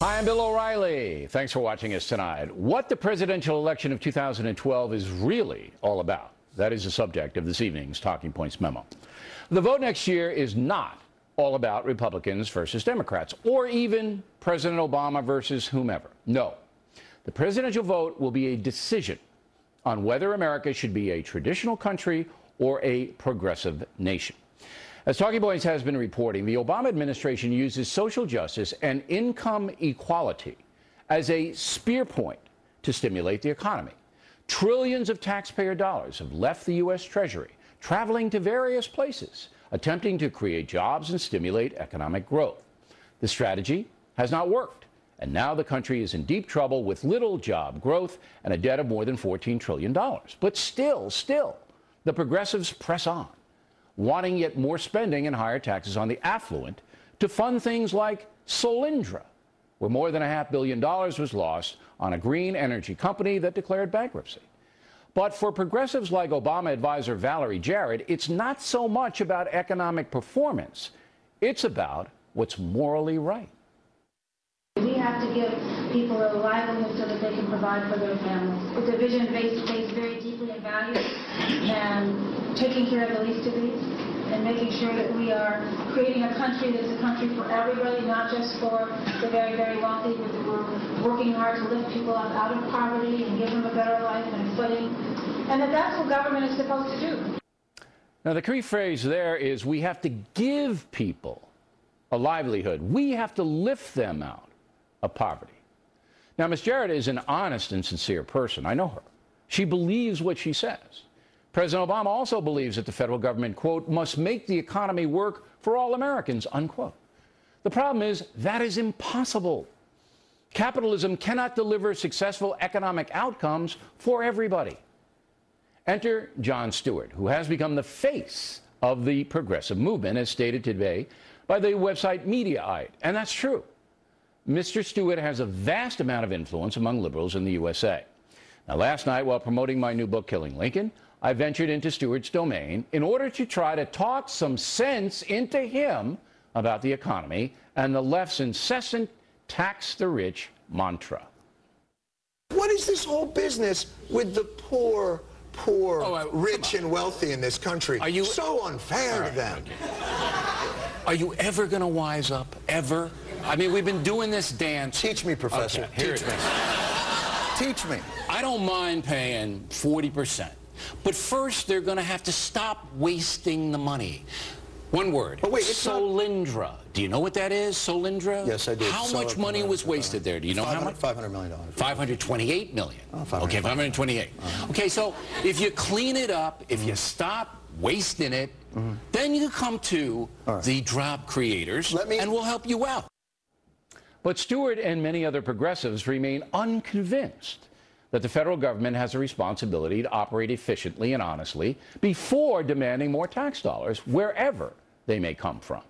Hi, I'm Bill O'Reilly. Thanks for watching us tonight. What the presidential election of 2012 is really all about, that is the subject of this evening's Talking Points memo. The vote next year is not all about Republicans versus Democrats, or even President Obama versus whomever. No. The presidential vote will be a decision on whether America should be a traditional country or a progressive nation. As Talking Points has been reporting, the Obama administration uses social justice and income equality as a spear point to stimulate the economy. Trillions of taxpayer dollars have left the U.S. Treasury, traveling to various places, attempting to create jobs and stimulate economic growth. The strategy has not worked, and now the country is in deep trouble with little job growth and a debt of more than $14 trillion. But still, the progressives press on, wanting yet more spending and higher taxes on the affluent to fund things like Solyndra, where more than $500 million was lost on a green energy company that declared bankruptcy. But for progressives like Obama advisor Valerie Jarrett, it's not so much about economic performance. It's about what's morally right. We have to give people a livelihood so that they can provide for their families. It's a vision based very deeply in values and taking care of the least of these and making sure that we are creating a country that's a country for everybody, not just for the very, very wealthy, but that we're working hard to lift people up out of poverty and give them a better life and a footing, and that's what government is supposed to do. Now, the key phrase there is we have to give people a livelihood. We have to lift them out of poverty. Now, Ms. Jarrett is an honest and sincere person. I know her. She believes what she says. President Obama also believes that the federal government, quote, must make the economy work for all Americans, unquote. The problem is that is impossible. Capitalism cannot deliver successful economic outcomes for everybody. Enter Jon Stewart, who has become the face of the progressive movement, as stated today by the website Mediaite. And that's true. Mr. Stewart has a vast amount of influence among liberals in the USA. Now, last night, while promoting my new book, Killing Lincoln, I ventured into Stewart's domain in order to try to talk some sense into him about the economy and the left's incessant tax the rich mantra. What is this whole business with the poor, rich and wealthy in this country? Are you so unfair to them? Okay. Are you ever going to wise up? Ever? I mean, we've been doing this dance. Teach me, Professor. Okay, Teach me. Teach me. I don't mind paying 40%. But first, they're going to have to stop wasting the money. One word. But wait, it's Solyndra. Do you know what that is, Solyndra? Yes, I do. How much money was wasted there? Do you know how much? $500 million. $528 million. Oh, 500. Okay, 528. Okay, so if you clean it up, if you stop wasting it, then you come to the drop creators, and we'll help you out. But Stewart and many other progressives remain unconvinced that the federal government has a responsibility to operate efficiently and honestly before demanding more tax dollars wherever they may come from.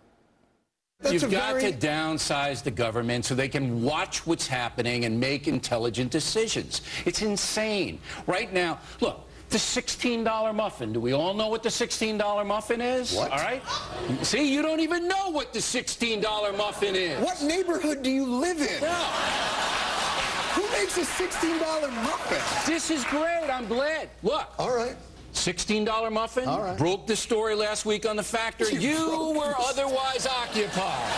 You've got to downsize the government so they can watch what's happening and make intelligent decisions. It's insane. Right now, look, the $16 muffin. Do we all know what the $16 muffin is? What? All right? See, you don't even know what the $16 muffin is. What neighborhood do you live in? No. Who makes a $16 muffin? This is great. I'm glad. Look. All right. $16 muffin. All right. Broke the story last week on The Factor. You were otherwise occupied.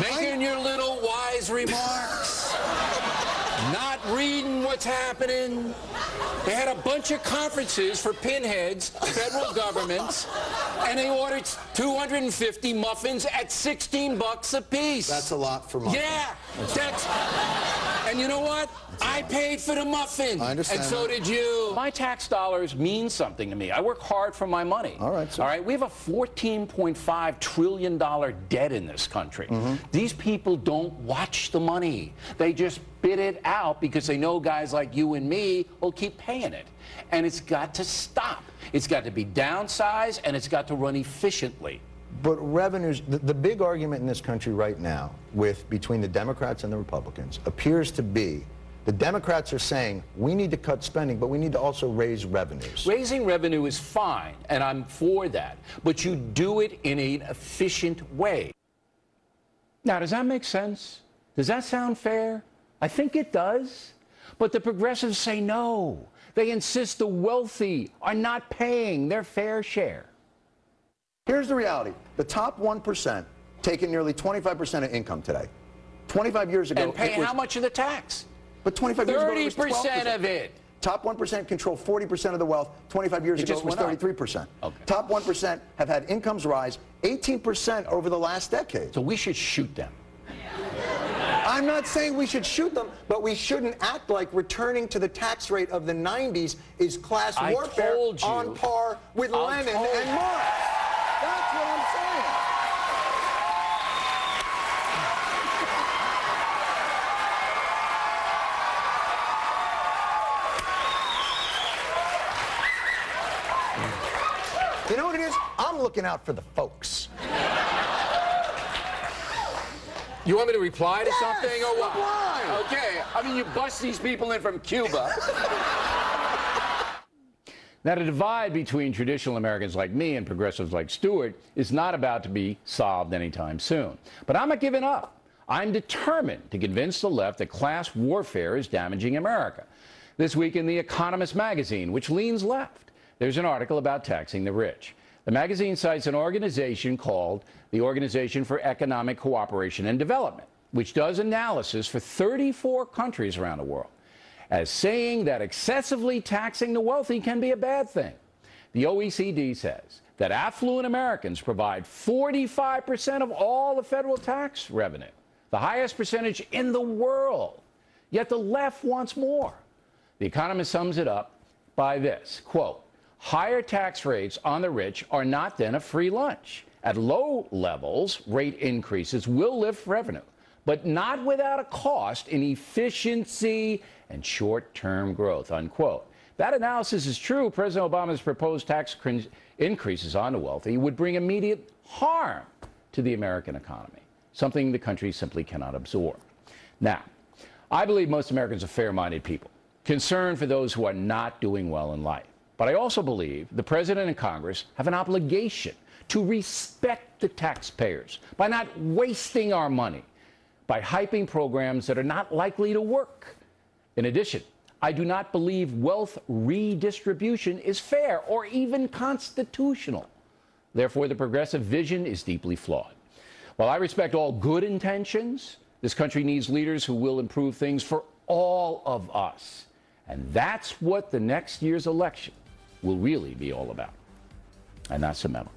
Making your little wise remarks. Not reading what's happening. They had a bunch of conferences for pinheads, federal governments, and they ordered 250 muffins at $16 a piece. That's a lot for muffins. Yeah, that's and you know what? I paid for the muffin. I understand. And so did you. My tax dollars mean something to me. I work hard for my money. All right, sir. All right, we have a $14.5 trillion debt in this country. These people don't watch the money. They just spit it out because they know guys like you and me will keep paying it. And it's got to stop. It's got to be downsized, and it's got to run efficiently. But revenues, the big argument in this country right now between the Democrats and the Republicans appears to be the Democrats are saying we need to cut spending, but we need to also raise revenues. Raising revenue is fine, and I'm for that, but you do it in an efficient way. Now, does that make sense? Does that sound fair? I think it does. But the progressives say no. They insist the wealthy are not paying their fair share. Here's the reality. The top 1% taking nearly 25% of income today. 25 years ago, And pay how much of the tax? But 25 years ago, it was 30% of it. Top 1% control 40% of the wealth. 25 years ago, it was 33%. Okay. Top 1% have had incomes rise 18% over the last decade. So we should shoot them. I'm not saying we should shoot them, but we shouldn't act like returning to the tax rate of the 90s is class warfare on par with Lenin and Marx. That's what I'm saying. You know what it is? I'm looking out for the folks. You want me to reply to something or what? Reply. Okay. I mean, you bust these people in from Cuba. Now, the divide between traditional Americans like me and progressives like Stewart is not about to be solved anytime soon. But I'm not giving up. I'm determined to convince the left that class warfare is damaging America. This week in the Economist Magazine, which leans left, there's an article about taxing the rich. The magazine cites an organization called the Organization for Economic Cooperation and Development, which does analysis for 34 countries around the world, as saying that excessively taxing the wealthy can be a bad thing. The OECD says that affluent Americans provide 45% of all the federal tax revenue, the highest percentage in the world. Yet the left wants more. The Economist sums it up by this, quote, higher tax rates on the rich are not then a free lunch. At low levels, rate increases will lift revenue, but not without a cost in efficiency and short-term growth, unquote. That analysis is true. President Obama's proposed tax increases on the wealthy would bring immediate harm to the American economy, something the country simply cannot absorb. Now, I believe most Americans are fair-minded people, concerned for those who are not doing well in life. But I also believe the President and Congress have an obligation to respect the taxpayers by not wasting our money, by hyping programs that are not likely to work. In addition, I do not believe wealth redistribution is fair or even constitutional. Therefore, the progressive vision is deeply flawed. While I respect all good intentions, this country needs leaders who will improve things for all of us. And that's what the next year's election will really be all about. And that's the memo.